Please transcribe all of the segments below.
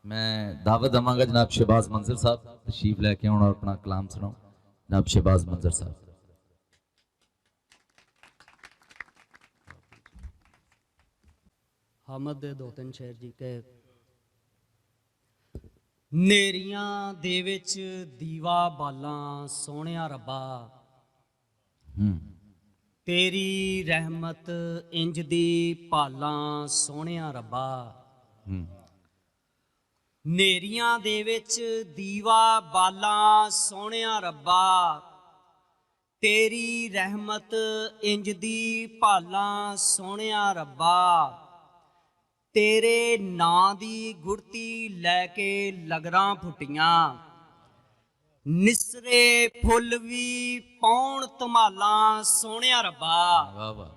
मैं दावत दवांगा जनाब शहबाज मंजर साहब तशरीफ लैके आउण और अपना कलाम सुनाओ। जनाब शहबाज मंजर साहब। हामद दे दो तीन शेर जी के नेरियां दे विच दीवा बालां सोहणिया रब्बा तेरी रहमत इंज दी पालां सोहणिया रब्बा नेरियां दे विच दीवा बालां सोहणिया रब्बा तेरी रहमत इंज दी पालां सोहणिया रब्बा तेरे नां दी गुड़ती लैके लगरां फुटियां निसरे फुल भी पौण धमालां सोहणिया रब्बा वाह वाह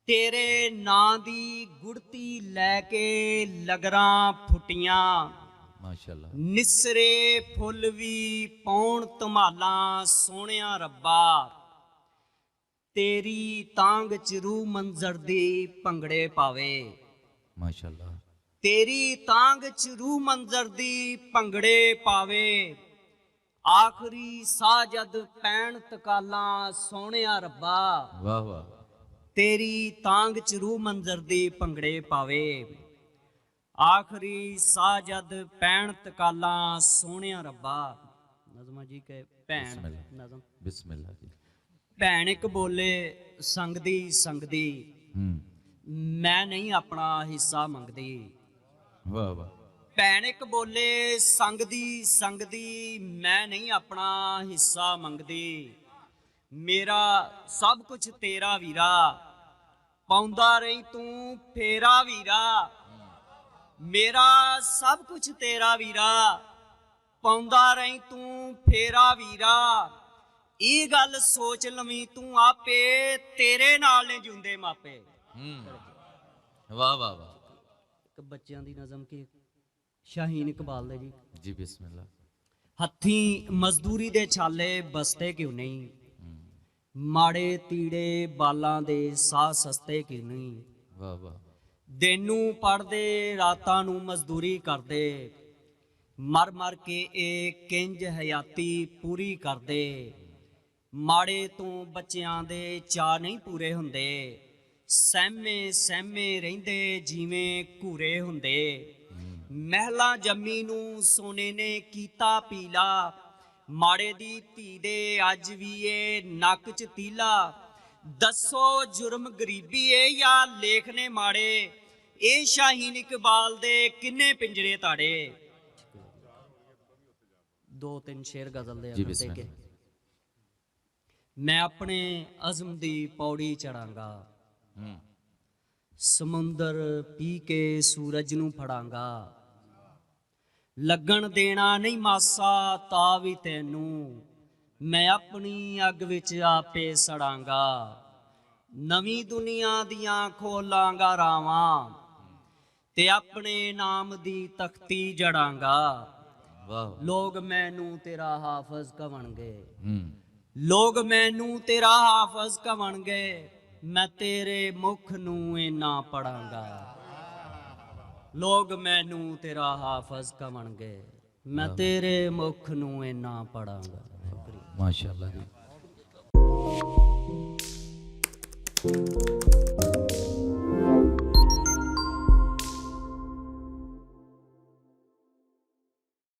तेरे नां दी गुड़ती लैके लगरां फुटियां माशाअल्लाह निसरे फुल भी पौण धमालां सोहणिया रब्बा तेरी तांग च रूह मंजर दी भंगड़े पावे माशाअल्लाह तेरी तांग च रूह मंजर दी भंगड़े पावे आखरी साजद पैण तकालां सोहणिया रब्बा वाह वाह तेरी तांग च रूह मंजर दी भंगड़े पावे आखरी साजद पैण तकालां सोहणिया रब्बा। नज़मा जी के भैन नज़म बिस्मिल्लाह जी। भैन एक बोले संगदी संगदी मैं नहीं अपना हिस्सा मंगदी वाह वाह भैन एक बोले संगदी संगदी मैं नहीं अपना हिस्सा मंगदी मेरा सब कुछ तेरा वीरा पाउंदा रही तू फेरा वीरा मेरा सब कुछ तेरा वीरा पाउंदा रही तू फेरा वीरा ਇਹ ਗੱਲ सोच लवी तू आपे तेरे नाल ने जिंदे मापे। वाह वाह वाह एक बच्चों की नज़म की शाहीन इकबाल दे जी जी बिस्मिल्लाह। हत्थी मजदूरी दे छाले बसते क्यों नहीं माड़े तीड़े बालां दे साह सस्ते क्यों नहीं वाह वाह दिन नूं पढ़दे रातां नूं मजदूरी करदे मर मर के ए किंज हयाती पूरी करदे माड़े तों बच्चियां दे चाह नहीं पूरे हुंदे सहमे सहमे रहिंदे जिवें घूरे हुंदे महलां जम्मी नूं सोने ने कीता पीला माड़े दी धी दे अज भी ए नक च तीला दसो जुर्म गरीबी ए या लेख ने माड़े ए शाहीन इकबाल दे किन्ने पिंजरे ताड़े। दो तीन शेर गजल दे अगर के मैं अपने अज़म दी पौड़ी चढ़ांगा समुंदर पी के सूरज नूं फड़ांगा लगन देना नहीं मासा ता भी तैनू मैं अपनी अग विच आपे सड़ांगा नवी दुनिया दियां खोलांगा रावां ते अपने नाम दी तख्ती जड़ांगा लोग मैनू तेरा हाफज कवणगे लोग मैनू तेरा हाफज कवणगे मैं तेरे मुख नू इना पढ़ांगा लोग मैनू तेरा हाफज कवणगे मैं तेरे मुख नू इना पढ़ांगा। माशाअल्लाह जी।